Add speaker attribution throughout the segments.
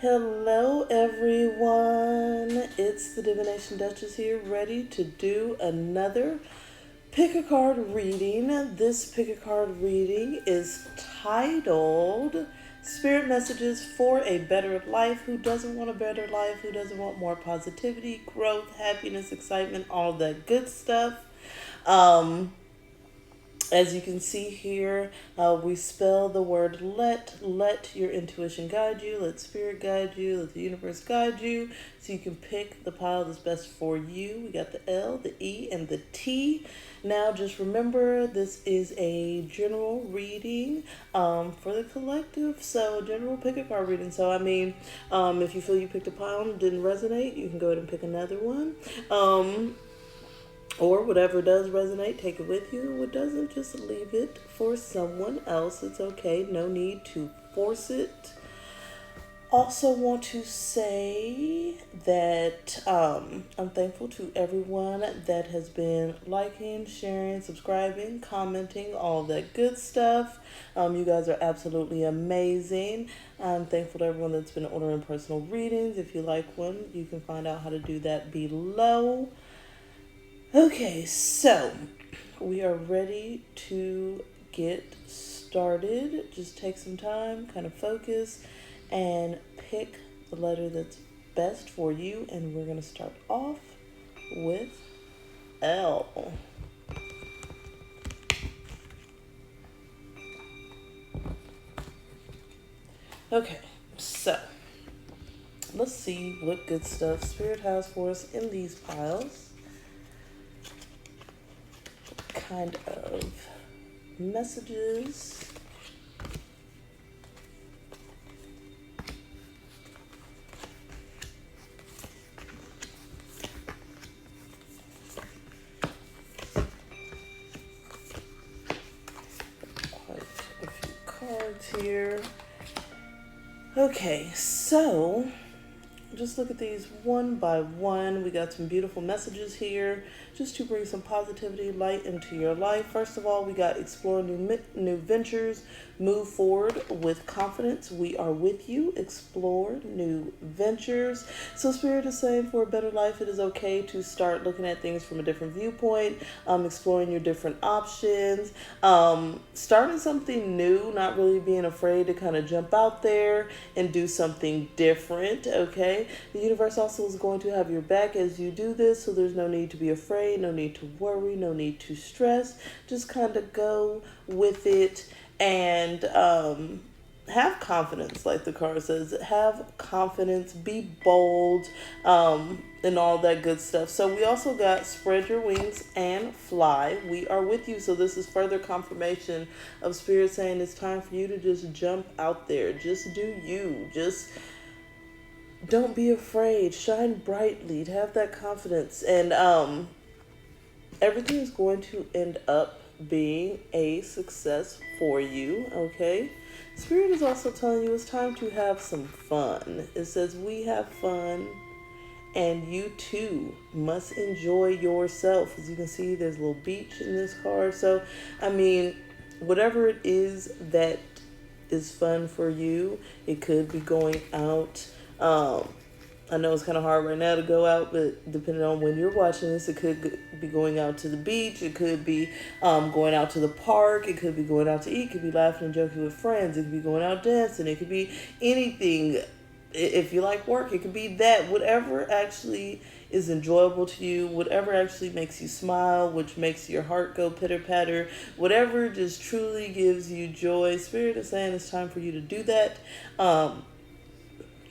Speaker 1: Hello everyone, it's the Divination Duchess here, ready to do another pick a card reading. This pick a card reading is titled Spirit Messages for a Better Life. Who doesn't want a better life? Who doesn't want more positivity, growth, happiness, excitement, all that good stuff? As you can see here, we spell the word let. Let your intuition guide you. Let spirit guide you. Let the universe guide you. So you can pick the pile that's best for you. We got the L, the E, and the T. Now just remember, this is a general reading for the collective. So general pick a card reading. So if you feel you picked a pile and didn't resonate, you can go ahead and pick another one. Or whatever does resonate, take it with you. What doesn't, just leave it for someone else. It's okay. No need to force it. Also want to say that I'm thankful to everyone that has been liking, sharing, subscribing, commenting, all that good stuff. You guys are absolutely amazing. I'm thankful to everyone that's been ordering personal readings. If you like one, you can find out how to do that below. Okay, so we are ready to get started. Just take some time, kind of focus, and pick the letter that's best for you. And we're going to start off with L. Okay, so let's see what good stuff Spirit has for us in these piles. Kind of messages quite a few cards here. Okay, so just look at these one by one. We got some beautiful messages here just to bring some positivity, light into your life. First of all, we got explore new ventures, move forward with confidence. We are with you. Explore new ventures. So Spirit is saying for a better life, it is okay to start looking at things from a different viewpoint, exploring your different options, starting something new, not really being afraid to kind of jump out there and do something different, okay? The universe also is going to have your back as you do this, so there's no need to be afraid, no need to worry, no need to stress. Just kind of go with it and have confidence, like the card says. Have confidence, be bold, and all that good stuff. So we also got spread your wings and fly. We are with you. So this is further confirmation of Spirit saying it's time for you to just jump out there. Just do you. Just don't be afraid. Shine brightly. Have that confidence. And everything is going to end up being a success for you, okay? Spirit is also telling you it's time to have some fun. It says we have fun, and you too must enjoy yourself. As you can see, there's a little beach in this card. So, whatever it is that is fun for you, it could be going out. I know it's kind of hard right now to go out, but depending on when you're watching this, it could be going out to the beach. It could be going out to the park. It could be going out to eat. It could be laughing and joking with friends. It could be going out dancing. It could be anything. If you like work, it could be that. Whatever actually is enjoyable to you, whatever actually makes you smile, which makes your heart go pitter-patter, whatever just truly gives you joy. Spirit is saying it's time for you to do that.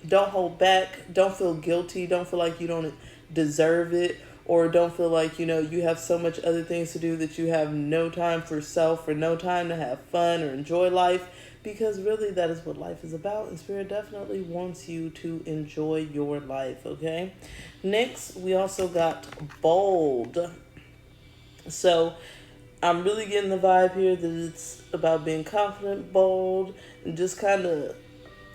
Speaker 1: Don't hold back. Don't feel guilty. Don't feel like you don't deserve it, or don't feel like, you have so much other things to do that you have no time for self or no time to have fun or enjoy life, because really that is what life is about, and Spirit definitely wants you to enjoy your life, okay? Next, we also got bold. So I'm really getting the vibe here that it's about being confident, bold, and just kind of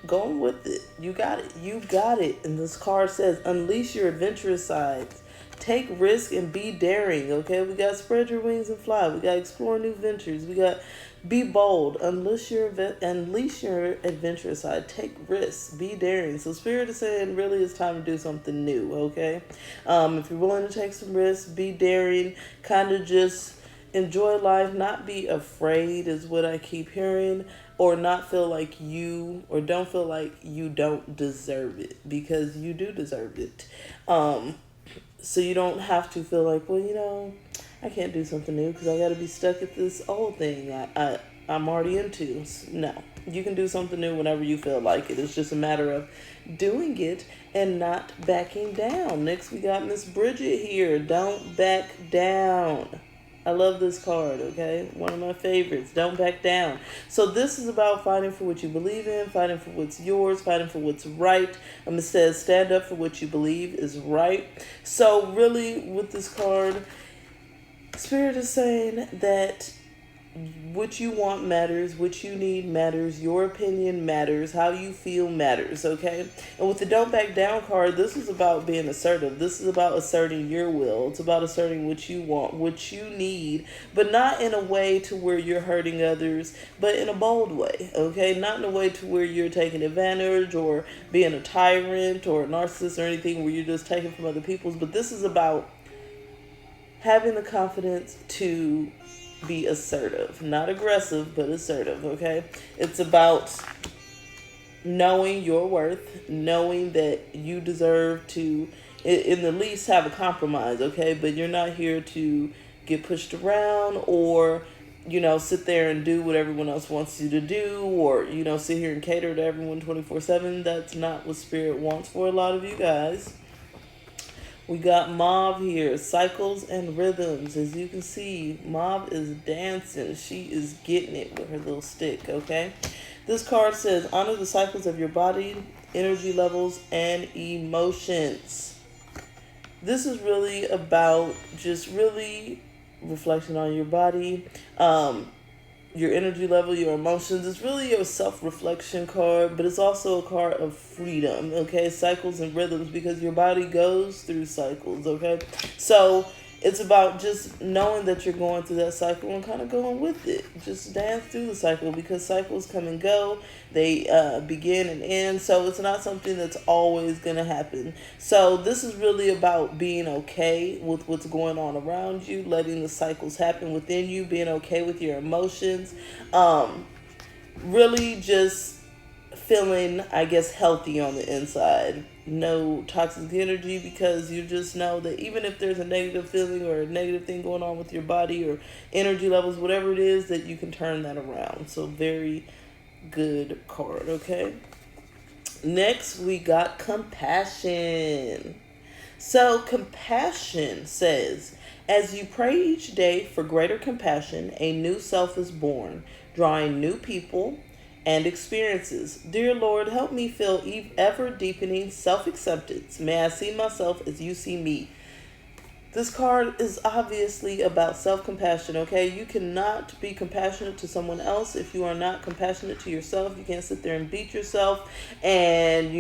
Speaker 1: going with it. You got it. You got it. And this card says, unleash your adventurous sides. Take risk and be daring, okay? We got spread your wings and fly. We got explore new ventures. We got Be bold, unleash your adventurous side, take risks, be daring. So Spirit is saying really it's time to do something new, okay? If you're willing to take some risks, be daring, kind of just enjoy life, not be afraid is what I keep hearing, or not feel like you, or don't feel like you don't deserve it, because you do deserve it. So you don't have to feel like, well, I can't do something new because I got to be stuck at this old thing I'm already into. No, you can do something new whenever you feel like it. It's just a matter of doing it and not backing down. Next, we got Miss Bridget here. Don't back down. I love this card, okay? One of my favorites. Don't back down. So this is about fighting for what you believe in, fighting for what's yours, fighting for what's right. It says stand up for what you believe is right. So really, with this card, Spirit is saying that what you want matters, what you need matters, your opinion matters, how you feel matters, okay? And with the don't back down card, this is about being assertive. This is about asserting your will. It's about asserting what you want, what you need, but not in a way to where you're hurting others, but in a bold way, okay? Not in a way to where you're taking advantage or being a tyrant or a narcissist or anything where you're just taking from other people's, but this is about having the confidence to be assertive, not aggressive, but assertive, okay? It's about knowing your worth, knowing that you deserve to, in the least, have a compromise, okay? But you're not here to get pushed around or, sit there and do what everyone else wants you to do, or, sit here and cater to everyone 24/7. That's not what Spirit wants for a lot of you guys. We got Mauve here, cycles and rhythms. As you can see, Mauve is dancing. She is getting it with her little stick, okay? This card says, honor the cycles of your body, energy levels, and emotions. This is really about just really reflection on your body, your energy level, your emotions. It's really a self-reflection card, but it's also a card of freedom, okay? Cycles and rhythms, because your body goes through cycles, okay? So it's about just knowing that you're going through that cycle and kind of going with it. Just dance through the cycle, because cycles come and go. They begin and end. So it's not something that's always going to happen. So this is really about being okay with what's going on around you, letting the cycles happen within you, being okay with your emotions. Really just feeling, I guess, healthy on the inside. No toxic energy, because you just know that even if there's a negative feeling or a negative thing going on with your body or energy levels, whatever it is, that you can turn that around. So very good card, okay? Next, we got compassion. So compassion says, as you pray each day for greater compassion, a new self is born, drawing new people and experiences. Dear Lord, help me feel ever deepening self-acceptance. May I see myself as you see me. This card is obviously about self-compassion, okay? You cannot be compassionate to someone else if you are not compassionate to yourself. You can't sit there and beat yourself and,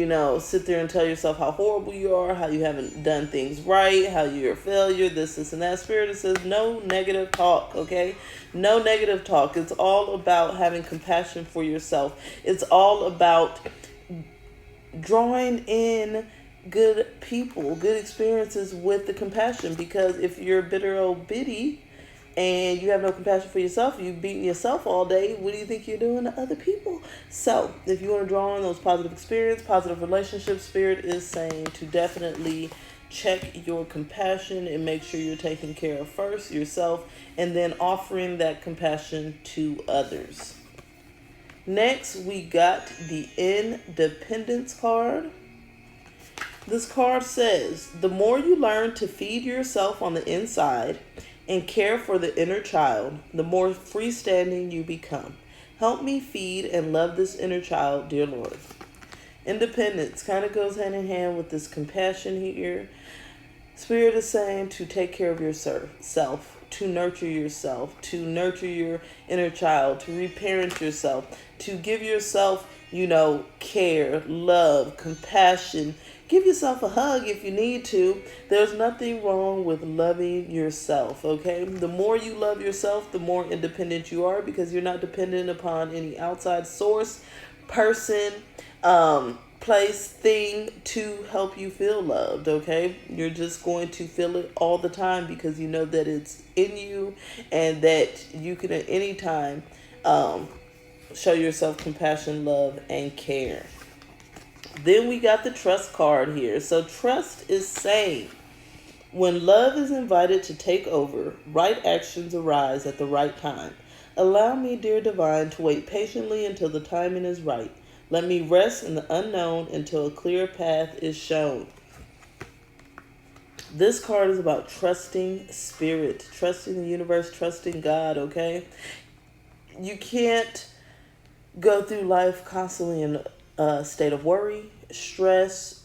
Speaker 1: sit there and tell yourself how horrible you are, how you haven't done things right, how you're a failure, this, and that. Spirit says no negative talk, okay? No negative talk. It's all about having compassion for yourself. It's all about drawing in good people, good experiences with the compassion, because if you're a bitter old biddy and you have no compassion for yourself, you beating yourself all day, what do you think you're doing to other people? So if you want to draw on those positive experiences, positive relationships, Spirit is saying to definitely check your compassion and make sure you're taking care of first yourself and then offering that compassion to others. Next, we got the Independence card. This card says, the more you learn to feed yourself on the inside and care for the inner child, the more freestanding you become. Help me feed and love this inner child, dear Lord. Independence kind of goes hand in hand with this compassion here. Spirit is saying to take care of yourself, to nurture yourself, to nurture your inner child, to reparent yourself, to give yourself, care, love, compassion, Give yourself a hug if you need to. There's nothing wrong with loving yourself, okay? The more you love yourself, the more independent you are, because you're not dependent upon any outside source, person, place, thing to help you feel loved, okay? You're just going to feel it all the time because you know that it's in you and that you can at any time show yourself compassion, love, and care. Then we got the trust card here. So trust is saying, when love is invited to take over, right actions arise at the right time. Allow me, dear divine, to wait patiently until the timing is right. Let me rest in the unknown until a clear path is shown. This card is about trusting spirit, trusting the universe, trusting God, okay? You can't go through life constantly in a state of worry, stress.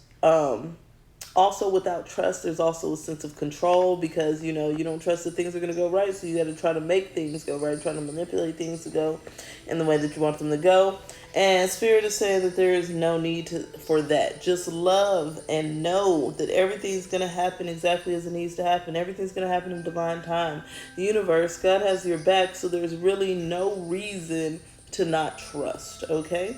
Speaker 1: Also, without trust, there's also a sense of control because, you don't trust that things are going to go right. So you got to try to make things go right, trying to manipulate things to go in the way that you want them to go. And Spirit is saying that there is no need for that. Just love and know that everything's going to happen exactly as it needs to happen. Everything's going to happen in divine time. The universe, God has your back, so there's really no reason to not trust, okay?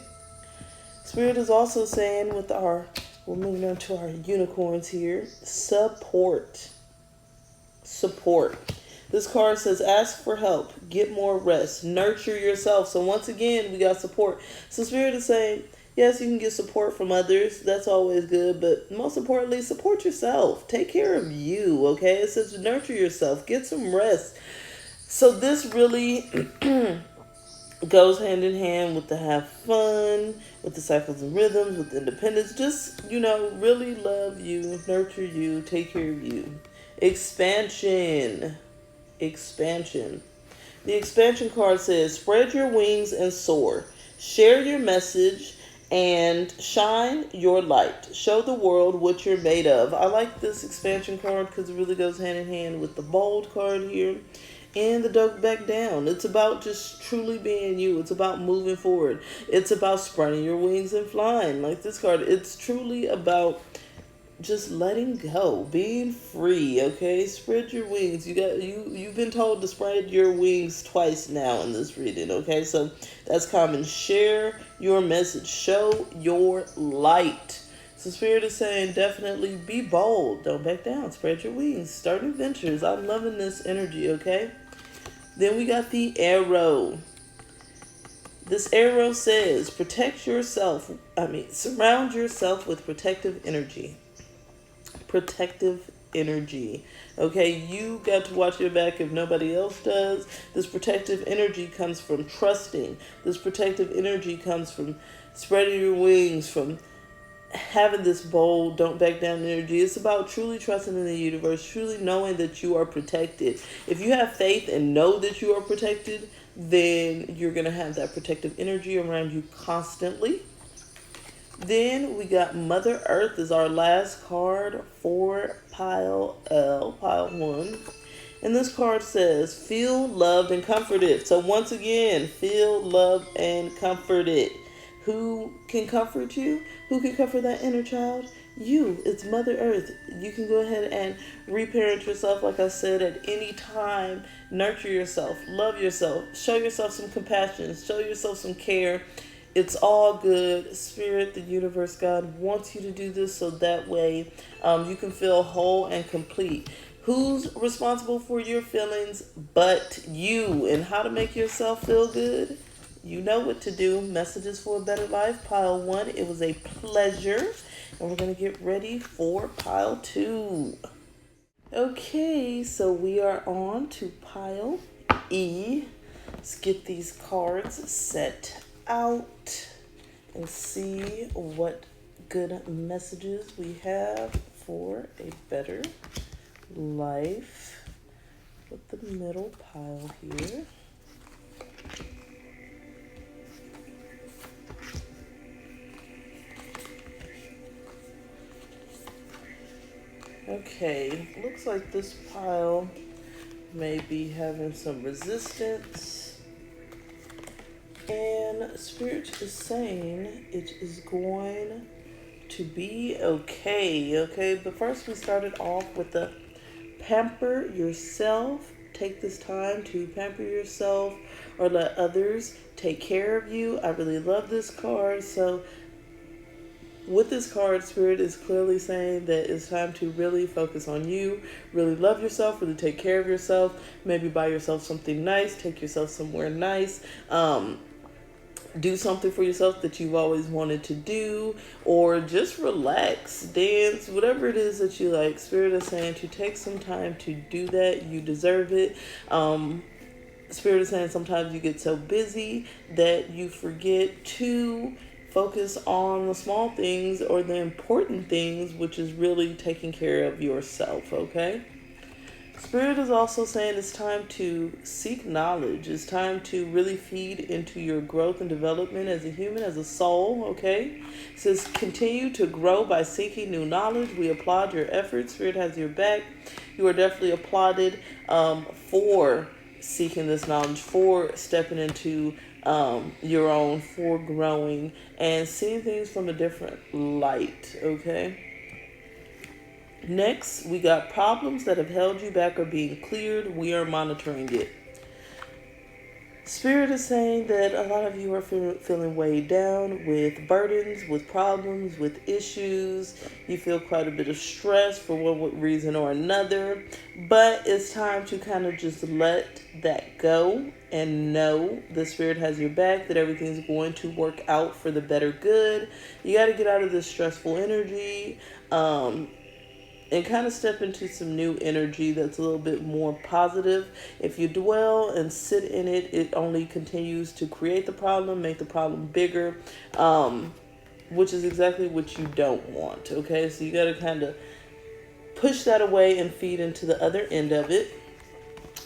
Speaker 1: Spirit is also saying we're moving on to our unicorns here. Support. This card says, ask for help, get more rest, nurture yourself. So once again, we got support. So Spirit is saying, yes, you can get support from others. That's always good. But most importantly, support yourself. Take care of you, okay? It says nurture yourself, get some rest. So this really goes hand in hand with the have fun, with the cycles and rhythms, with independence. Just, really love you, nurture you, take care of you. Expansion. The expansion card says, spread your wings and soar. Share your message and shine your light. Show the world what you're made of. I like this expansion card because it really goes hand in hand with the bold card here and the don't back down. It's about just truly being you. It's about moving forward. It's about spreading your wings and flying. Like this card, it's truly about just letting go, being free, okay? Spread your wings. You've been told to spread your wings twice now in this reading, okay? So that's common. Share your message. Show your light. So Spirit is saying definitely be bold. Don't back down. Spread your wings. Start new ventures. I'm loving this energy, okay? Then we got the arrow. This arrow says surround yourself with protective energy. Okay, you got to watch your back if nobody else does. This protective energy comes from trusting. This protective energy comes from spreading your wings, from having this bold, don't back down energy. It's about truly trusting in the universe, truly knowing that you are protected. If you have faith and know that you are protected, then you're going to have that protective energy around you constantly. Then we got Mother Earth is our last card for pile 1. And this card says, feel loved and comforted. So once again, feel loved and comforted. Who can comfort you? Who can comfort that inner child? You. It's Mother Earth. You can go ahead and reparent yourself, like I said, at any time. Nurture yourself. Love yourself. Show yourself some compassion. Show yourself some care. It's all good. Spirit, the universe, God wants you to do this so that way you can feel whole and complete. Who's responsible for your feelings but you? And how to make yourself feel good? You know what to do. Messages for a better life. Pile 1. It was a pleasure. And we're going to get ready for pile 2. Okay, so we are on to pile E. Let's get these cards set out and see what good messages we have for a better life. Put the middle pile here. Okay, looks like this pile may be having some resistance. And Spirit is saying it is going to be okay. Okay, but first we started off with the pamper yourself. Take this time to pamper yourself or let others take care of you. I really love this card. So with this card, Spirit is clearly saying that it's time to really focus on you, really love yourself, really take care of yourself, maybe buy yourself something nice, take yourself somewhere nice, do something for yourself that you've always wanted to do, or just relax, dance, whatever it is that you like. Spirit is saying to take some time to do that. You deserve it. Spirit is saying sometimes you get so busy that you forget to focus on the small things or the important things, which is really taking care of yourself, okay? Spirit is also saying it's time to seek knowledge. It's time to really feed into your growth and development as a human, as a soul, okay? It says continue to grow by seeking new knowledge. We applaud your efforts. Spirit has your back. You are definitely applauded for seeking this knowledge, for stepping into your own, for growing and seeing things from a different light, okay? Next, we got problems that have held you back are being cleared. We are monitoring it. Spirit is saying that a lot of you are feeling weighed down with burdens, with problems, with issues. You feel quite a bit of stress for one reason or another. But it's time to kind of just let that go and know the Spirit has your back, that everything's going to work out for the better good. You got to get out of this stressful energy. And kind of step into some new energy that's a little bit more positive. If you dwell and sit in it, it only continues to create the problem, make the problem bigger, which is exactly what you don't want, okay? So you got to kind of push that away and feed into the other end of it.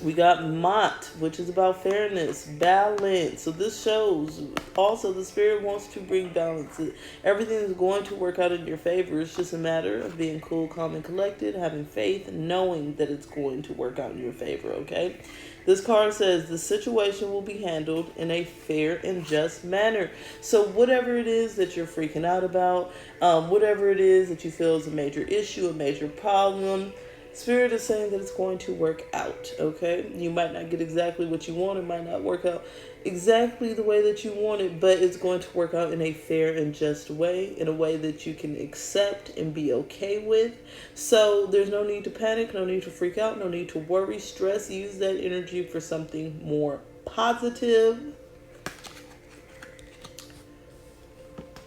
Speaker 1: We got Mott, which is about fairness, balance. So this shows also the Spirit wants to bring balance. Everything is going to work out in your favor. It's just a matter of being cool, calm, and collected, having faith, knowing that it's going to work out in your favor, okay? This card says the situation will be handled in a fair and just manner. So whatever it is that you're freaking out about, whatever it is that you feel is a major issue, a major problem, Spirit is saying that it's going to work out, okay? You might not get exactly what you want. It might not work out exactly the way that you want it, but it's going to work out in a fair and just way, in a way that you can accept and be okay with. So there's no need to panic, no need to freak out, no need to worry, stress. Use that energy for something more positive.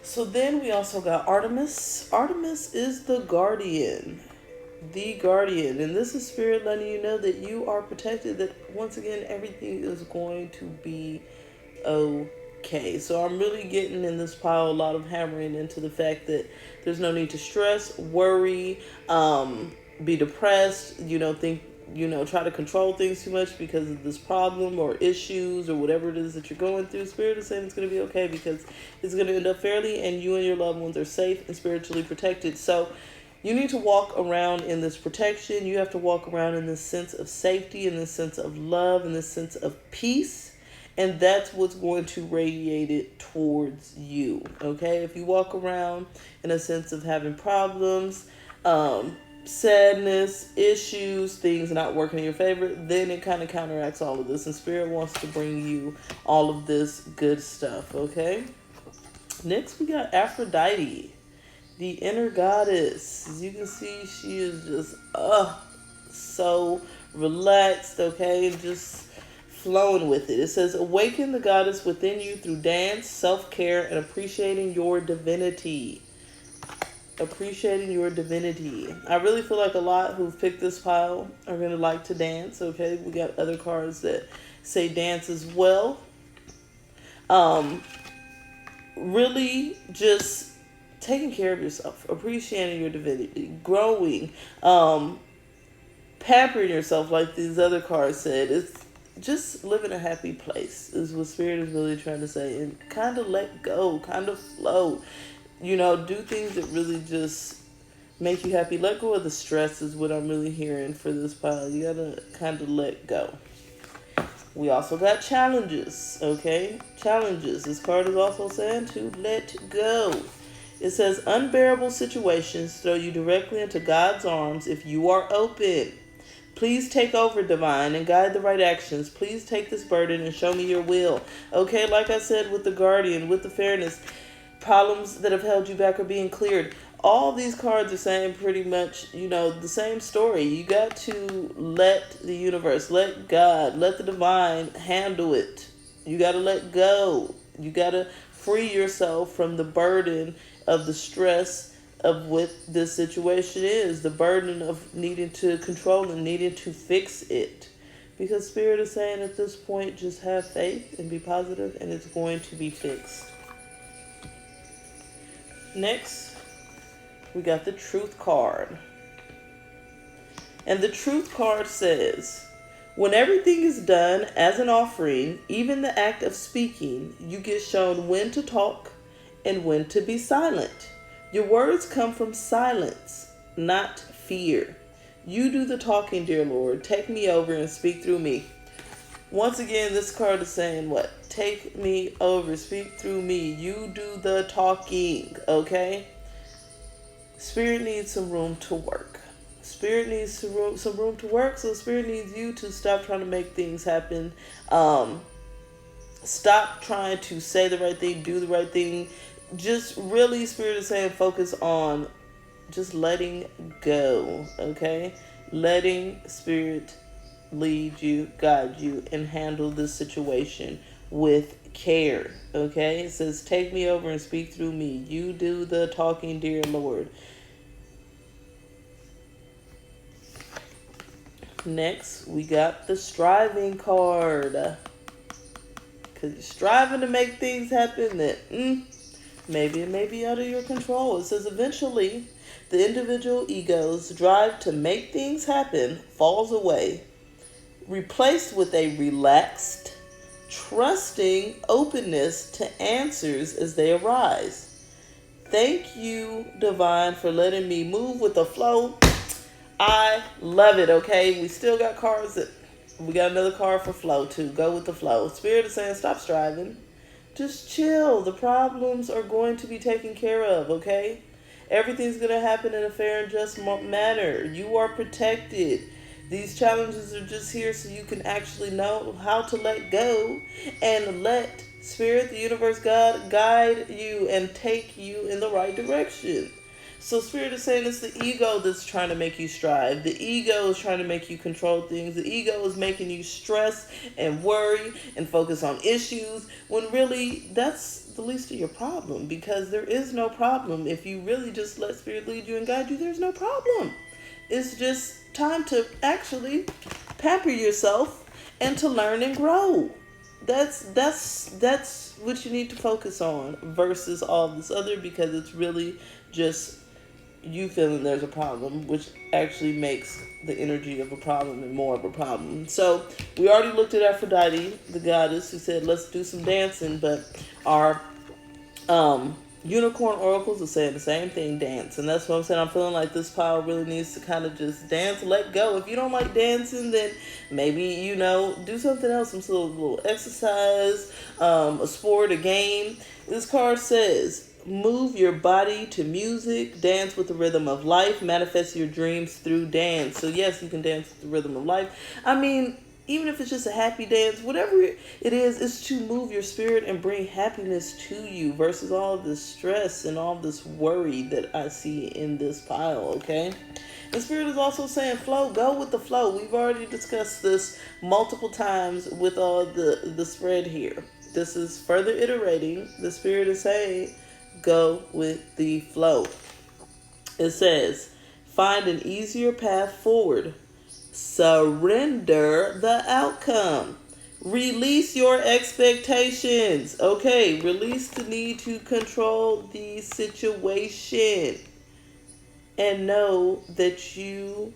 Speaker 1: So then we also got Artemis. Artemis is the guardian. The guardian, and this is Spirit letting you know that you are protected, that once again everything is going to be okay. So I'm really getting in this pile a lot of hammering into the fact that there's no need to stress, worry, be depressed, try to control things too much because of this problem or issues or whatever it is that you're going through. Spirit is saying it's going to be okay because it's going to end up fairly and you and your loved ones are safe and spiritually protected. So you need to walk around in this protection. You have to walk around in this sense of safety, in this sense of love, in this sense of peace. And that's what's going to radiate it towards you, okay? If you walk around in a sense of having problems, sadness, issues, things not working in your favor, then it kind of counteracts all of this. And Spirit wants to bring you all of this good stuff, okay? Next, we got Aphrodite. The inner goddess. As you can see, she is just so relaxed, okay, and just flowing with it. It says, awaken the goddess within you through dance, self-care, and appreciating your divinity. Appreciating your divinity. I really feel like a lot who've picked this pile are going to like to dance, okay? We got other cards that say dance as well. Really just taking care of yourself, appreciating your divinity, growing, pampering yourself like these other cards said. It's just live in a happy place is what Spirit is really trying to say. And kind of let go, kind of flow. Do things that really just make you happy. Let go of the stress is what I'm really hearing for this pile. You gotta kind of let go. We also got challenges, okay? Challenges. This card is also saying to let go. It says, unbearable situations throw you directly into God's arms if you are open. Please take over, divine, and guide the right actions. Please take this burden and show me your will. Okay, like I said with the guardian, with the fairness, problems that have held you back are being cleared. All these cards are saying pretty much, the same story. You got to let the universe, let God, let the divine handle it. You got to let go. You got to free yourself from the burden of the stress of what this situation is, the burden of needing to control and needing to fix it. Because Spirit is saying at this point, just have faith and be positive, and it's going to be fixed. Next, we got the Truth card. And the Truth card says, when everything is done as an offering, even the act of speaking, you get shown when to talk and when to be silent. Your words come from silence, not fear. You do the talking, dear Lord. Take me over and speak through me. Once again, this card is saying what? Take me over, speak through me. You do the talking, okay? Spirit needs some room to work. Spirit needs some room to work, so Spirit needs you to stop trying to make things happen. Stop trying to say the right thing, do the right thing. Just really, Spirit is saying, focus on just letting go, okay? Letting Spirit lead you, guide you, and handle this situation with care, okay? It says, take me over and speak through me. You do the talking, dear Lord. Next, we got the Striving card. Because you're striving to make things happen that maybe it may be out of your control. It says, eventually, the individual ego's drive to make things happen falls away, replaced with a relaxed, trusting openness to answers as they arise. Thank you, Divine, for letting me move with the flow. I love it, okay? We still got cards that... We got another card for flow, too. Go with the flow. Spirit is saying, stop striving. Just chill. The problems are going to be taken care of, okay? Everything's going to happen in a fair and just manner. You are protected. These challenges are just here so you can actually know how to let go and let Spirit, the universe, God, guide you and take you in the right direction. So Spirit is saying it's the ego that's trying to make you strive. The ego is trying to make you control things. The ego is making you stress and worry and focus on issues, when really that's the least of your problem, because there is no problem. If you really just let Spirit lead you and guide you, there's no problem. It's just time to actually pamper yourself and to learn and grow. That's what you need to focus on versus all this other, because it's really just you feeling there's a problem, which actually makes the energy of a problem and more of a problem. So we already looked at Aphrodite, the goddess, who said, let's do some dancing, but our unicorn oracles are saying the same thing, dance. And that's what I'm saying. I'm feeling like this pile really needs to kind of just dance, let go. If you don't like dancing, then maybe, do something else, some sort of little exercise, a sport, a game. This card says, move your body to music, dance with the rhythm of life, manifest your dreams through dance. So yes, you can dance with the rhythm of life. I mean, even if it's just a happy dance, whatever it is to move your spirit and bring happiness to you versus all this stress and all this worry that I see in this pile, okay? The Spirit is also saying flow, go with the flow. We've already discussed this multiple times with all the spread here. This is further iterating. The Spirit is saying, go with the flow. It says, find an easier path forward. Surrender the outcome. Release your expectations. Okay, release the need to control the situation. And know that you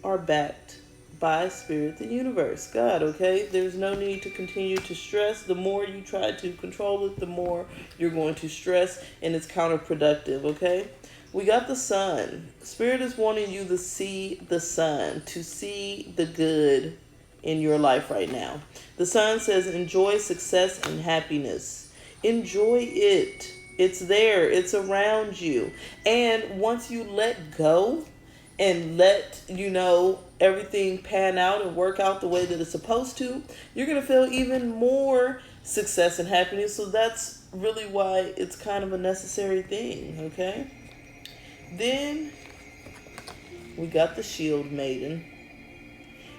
Speaker 1: are backed by Spirit, the universe, God, okay? There's no need to continue to stress. The more you try to control it, the more you're going to stress, and it's counterproductive, okay? We got the sun. Spirit is wanting you to see the sun, to see the good in your life right now. The sun says, enjoy success and happiness. Enjoy it. It's there. It's around you. And once you let go and let, everything pan out and work out the way that it's supposed to, you're going to feel even more success and happiness. So that's really why it's kind of a necessary thing, okay? Then we got the Shield Maiden.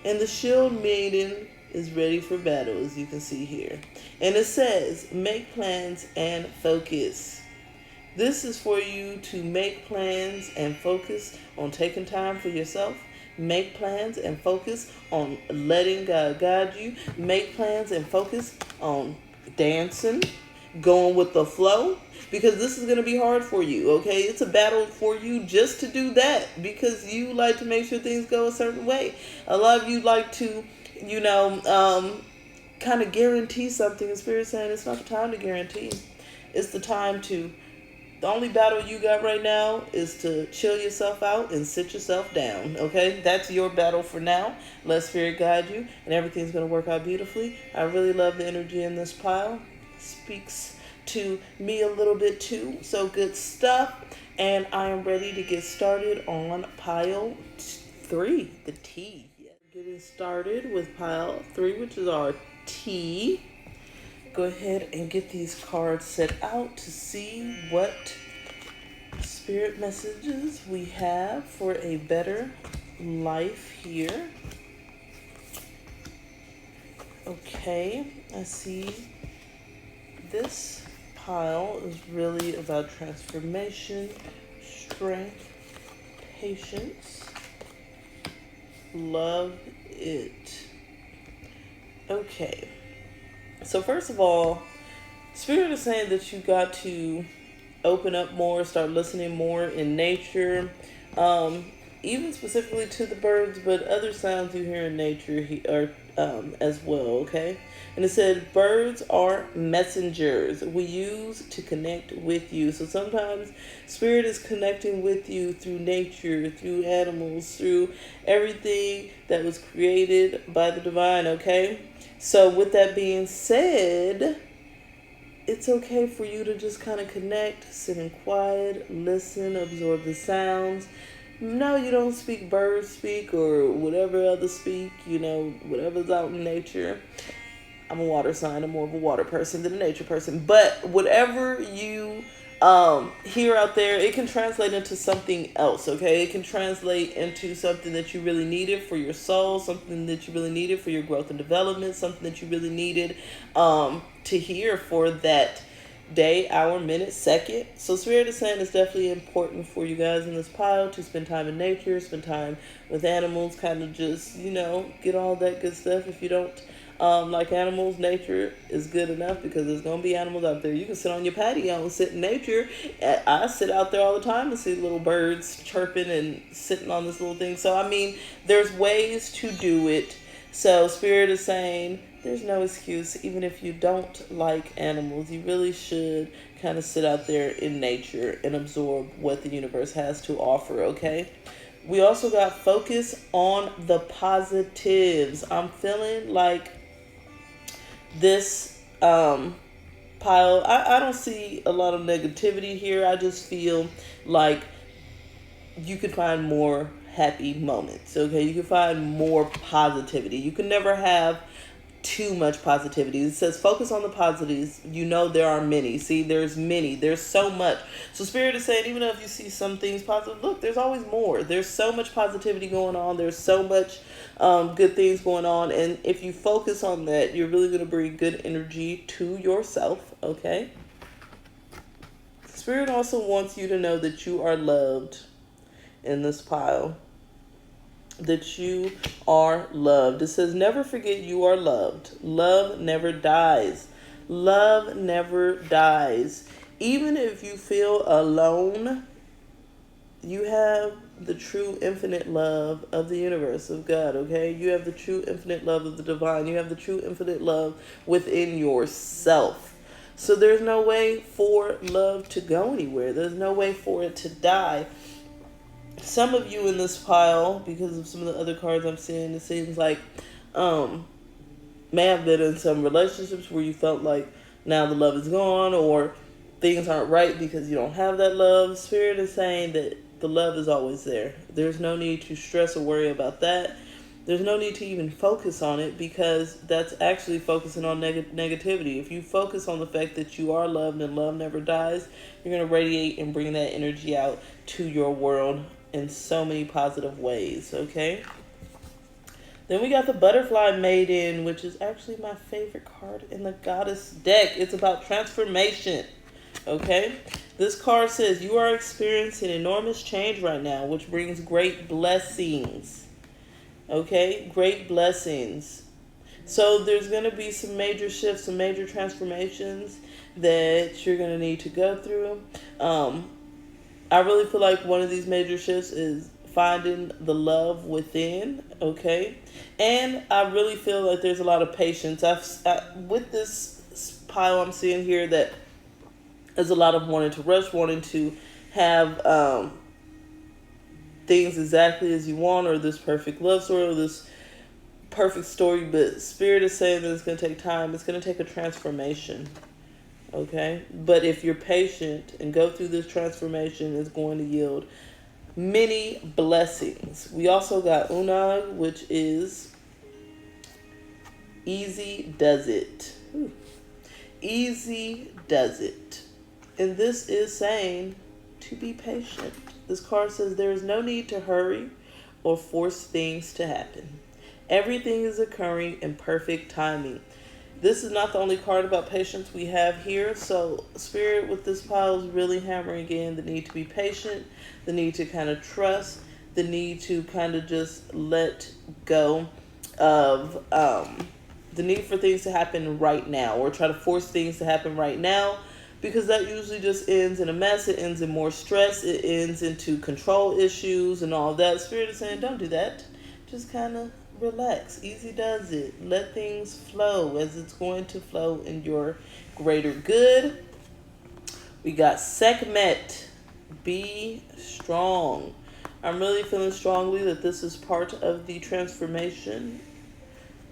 Speaker 1: And the Shield Maiden is ready for battle, as you can see here. And it says, make plans and focus. This is for you to make plans and focus on taking time for yourself. Make plans and focus on letting God guide you. Make plans and focus on dancing, going with the flow, because this is going to be hard for you, okay? It's a battle for you just to do that, because you like to make sure things go a certain way. A lot of you like to, kind of guarantee something, and Spirit's saying it's not the time to guarantee. It's the time to, the only battle you got right now is to chill yourself out and sit yourself down, okay? That's your battle for now. Let Spirit guide you, and everything's going to work out beautifully. I really love the energy in this pile. Speaks to me a little bit too. So good stuff. And I am ready to get started on pile 3, the T. Yeah. Getting started with pile 3, which is our T. Go ahead and get these cards set out to see what spirit messages we have for a better life here. Okay, I see this pile is really about transformation, strength, patience. Love it. Okay. So first of all, Spirit is saying that you got to open up more, start listening more in nature, even specifically to the birds, but other sounds you hear in nature are as well, okay? And it said, birds are messengers we use to connect with you. So sometimes Spirit is connecting with you through nature, through animals, through everything that was created by the divine, okay? So with that being said, it's okay for you to just kind of connect, sit in quiet, listen, absorb the sounds. No, you don't speak bird speak or whatever other speak, whatever's out in nature. I'm a water sign. I'm more of a water person than a nature person. But whatever you hear out there, it can translate into something else, okay? It can translate into something that you really needed for your soul, something that you really needed for your growth and development, something that you really needed to hear for that day, hour, minute, second. So Spirit is saying it's definitely important for you guys in this pile to spend time in nature, spend time with animals, kind of just, get all that good stuff. If you don't like animals, nature is good enough, because there's going to be animals out there. You can sit on your patio and sit in nature. I sit out there all the time and see little birds chirping and sitting on this little thing. So, there's ways to do it. So Spirit is saying there's no excuse. Even if you don't like animals, you really should kind of sit out there in nature and absorb what the universe has to offer, okay? We also got focus on the positives. I'm feeling like this pile, I don't see a lot of negativity here. I just feel like you could find more happy moments, okay? You can find more positivity. You can never have too much positivity. It says focus on the positives. There are many. See, there's many. There's so much. So Spirit is saying, even if you see some things positive, look, there's always more. There's so much positivity going on. There's so much good things going on. And if you focus on that, you're really going to bring good energy to yourself, okay? Spirit also wants you to know that you are loved in this pile. That you are loved. It says, never forget you are loved. Love never dies. Love never dies. Even if you feel alone, you have the true infinite love of the universe, of God, okay? You have the true infinite love of the divine. You have the true infinite love within yourself. So there's no way for love to go anywhere. There's no way for it to die. Some of you in this pile, because of some of the other cards I'm seeing, it seems like may have been in some relationships where you felt like now the love is gone, or things aren't right because you don't have that love, Spirit is saying that the love is always there. There's no need to stress or worry about that. There's no need to even focus on it, because that's actually focusing on negativity. If you focus on the fact that you are loved and love never dies, you're going to radiate and bring that energy out to your world in so many positive ways, okay? Then we got the Butterfly Maiden, which is actually my favorite card in the Goddess deck. It's about transformation, okay? This card says you are experiencing enormous change right now, which brings great blessings. Okay, great blessings. So there's going to be some major shifts, some major transformations that you're going to need to go through. I really feel like one of these major shifts is finding the love within, okay? And I really feel like there's a lot of patience. With this pile I'm seeing here, that there's a lot of wanting to rush, wanting to have things exactly as you want, or this perfect love story, or this perfect story, but Spirit is saying that it's going to take time. It's going to take a transformation, okay? But if you're patient and go through this transformation, it's going to yield many blessings. We also got Unag, which is easy does it. Easy does it. And this is saying to be patient. This card says there is no need to hurry or force things to happen. Everything is occurring in perfect timing. This is not the only card about patience we have here. So Spirit with this pile is really hammering in the need to be patient, the need to kind of trust, the need to kind of just let go of the need for things to happen right now, or try to force things to happen right now. Because that usually just ends in a mess. It ends in more stress. It ends into control issues and all that. Spirit is saying, don't do that. Just kind of relax. Easy does it. Let things flow as it's going to flow in your greater good. We got Sekhmet. Be strong. I'm really feeling strongly that this is part of the transformation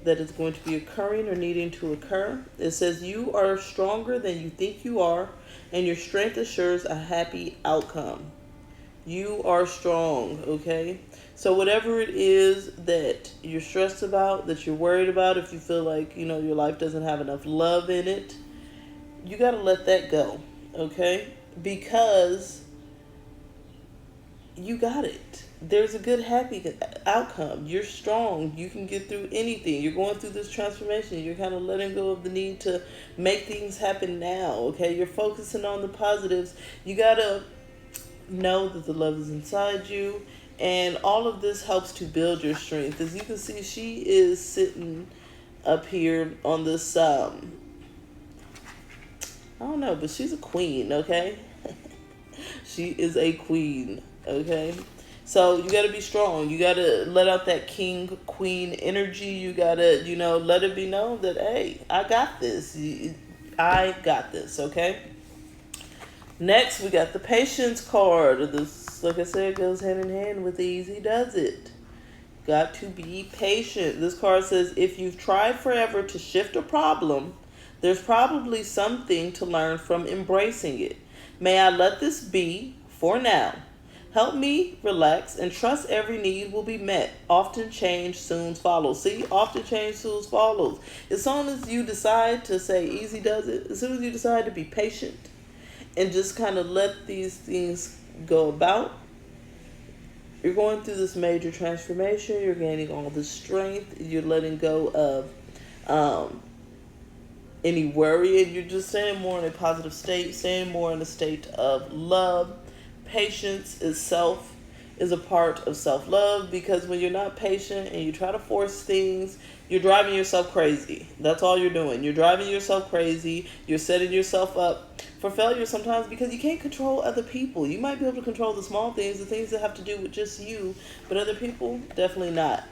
Speaker 1: that is going to be occurring or needing to occur. It says you are stronger than you think you are, and your strength assures a happy outcome. You are strong, okay? So whatever it is that you're stressed about, that you're worried about, if you feel like, your life doesn't have enough love in it, you got to let that go, okay? Because you got it. There's a good, happy outcome. You're strong. You can get through anything. You're going through this transformation. You're kind of letting go of the need to make things happen now, okay? You're focusing on the positives. You got to know that the love is inside you. And all of this helps to build your strength. As you can see, she is sitting up here on this, I don't know, but she's a queen, okay? She is a queen, okay? So you got to be strong. You got to let out that king, queen energy. You got to, let it be known that, hey, I got this. I got this, okay? Next, we got the patience card. This, like I said, goes hand in hand with easy does it. Got to be patient. This card says, if you've tried forever to shift a problem, there's probably something to learn from embracing it. May I let this be for now. Help me relax and trust every need will be met. Often change soon follows. See, often change soon follows. As soon as you decide to say easy does it, as soon as you decide to be patient and just kind of let these things go about, you're going through this major transformation. You're gaining all this strength. You're letting go of any worry, and you're just staying more in a positive state, staying more in a state of love. Patience is a part of self-love, because when you're not patient and you try to force things, you're driving yourself crazy. That's all you're doing. You're driving yourself crazy. You're setting yourself up for failure sometimes, because you can't control other people. You might be able to control the small things, the things that have to do with just you, but other people, definitely not.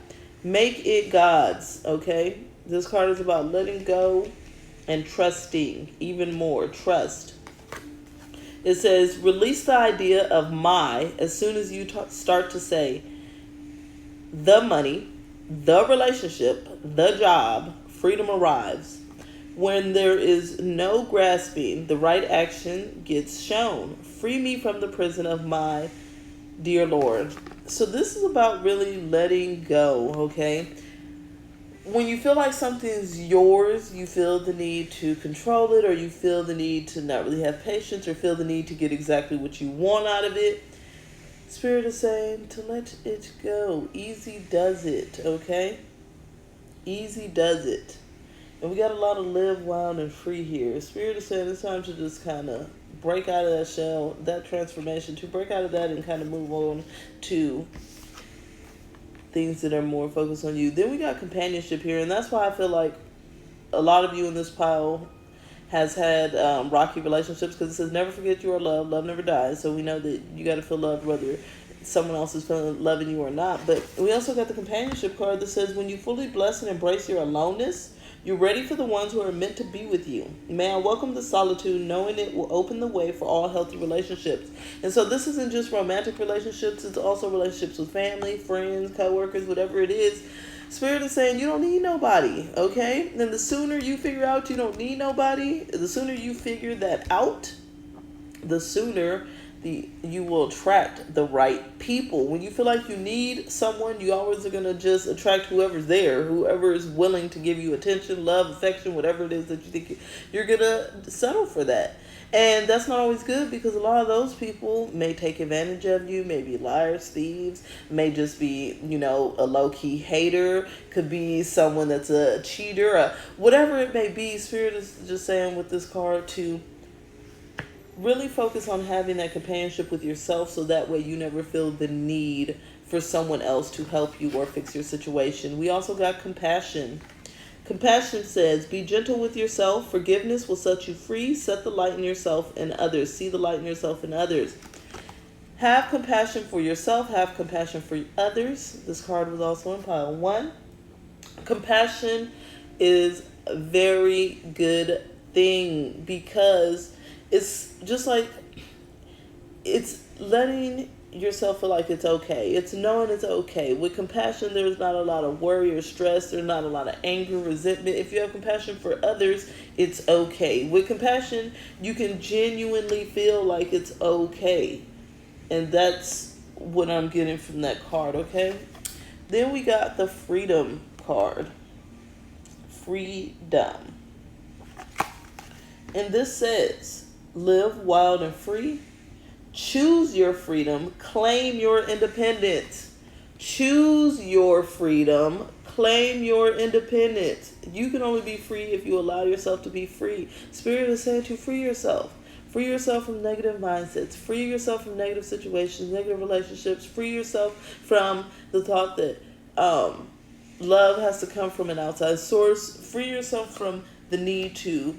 Speaker 1: Make it God's, okay? This card is about letting go and trusting even more. Trust. It says, release the idea of my as soon as you start to say the money, the relationship, the job, freedom arrives. When there is no grasping, the right action gets shown. Free me from the prison of my dear Lord. So this is about really letting go, okay? When you feel like something's yours, you feel the need to control it, or you feel the need to not really have patience, or feel the need to get exactly what you want out of it. Spirit is saying to let it go. Easy does it, okay? Easy does it. And we got a lot of live wild and free here. Spirit is saying it's time to just kind of break out of that shell, that transformation, to break out of that and kind of move on to things that are more focused on you. Then we got companionship here, and that's why I feel like a lot of you in this pile has had rocky relationships, because it says never forget you are loved, love never dies. So we know that you got to feel loved whether someone else is feeling loving you or not. But we also got the companionship card that says when you fully bless and embrace your aloneness, you're ready for the ones who are meant to be with you. May I welcome the solitude, knowing it will open the way for all healthy relationships. And so this isn't just romantic relationships, it's also relationships with family, friends, co-workers, whatever it is. Spirit is saying you don't need nobody, okay? And the sooner you figure out you don't need nobody, the sooner you figure that out, the sooner you will attract the right people. When you feel like you need someone, you always are going to just attract whoever's there, whoever is willing to give you attention, love, affection, whatever it is that you think you're going to settle for that. And that's not always good, because a lot of those people may take advantage of you, may be liars, thieves, may just be, a low-key hater, could be someone that's a cheater, whatever it may be. Spirit is just saying with this card to really focus on having that companionship with yourself, so that way you never feel the need for someone else to help you or fix your situation. We also got compassion. Compassion says, be gentle with yourself. Forgiveness will set you free. Set the light in yourself and others. See the light in yourself and others. Have compassion for yourself. Have compassion for others. This card was also in pile 1. Compassion is a very good thing, because it's just like, it's letting yourself feel like it's okay. It's knowing it's okay. With compassion, there's not a lot of worry or stress. There's not a lot of anger, resentment. If you have compassion for others, it's okay. With compassion, you can genuinely feel like it's okay. And that's what I'm getting from that card, okay? Then we got the freedom card. Freedom. And this says, live wild and free. Choose your freedom. Claim your independence. Choose your freedom. Claim your independence. You can only be free if you allow yourself to be free. Spirit is saying to free yourself. Free yourself from negative mindsets. Free yourself from negative situations, negative relationships. Free yourself from the thought that love has to come from an outside source. Free yourself from the need to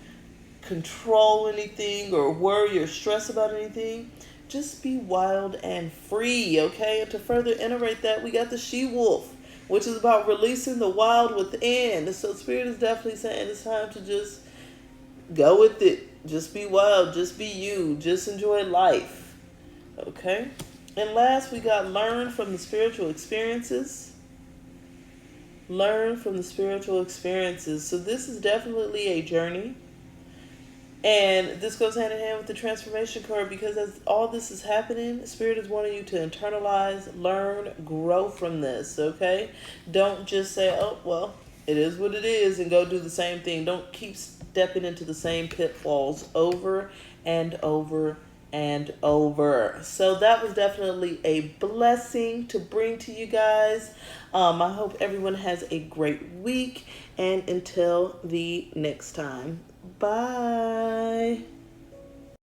Speaker 1: control anything or worry or stress about anything. Just be wild and free, okay? And to further iterate that, we got the she-wolf, which is about releasing the wild within. So Spirit is definitely saying it's time to just go with it. Just be wild. Just be you. Just enjoy life, okay? And last, we got learn from the spiritual experiences. Learn from the spiritual experiences. So this is definitely a journey. And this goes hand in hand with the transformation card, because as all this is happening, Spirit is wanting you to internalize, learn, grow from this, okay? Don't just say, oh, well, it is what it is, and go do the same thing. Don't keep stepping into the same pitfalls over and over and over. So that was definitely a blessing to bring to you guys. I hope everyone has a great week, and until the next time. Bye.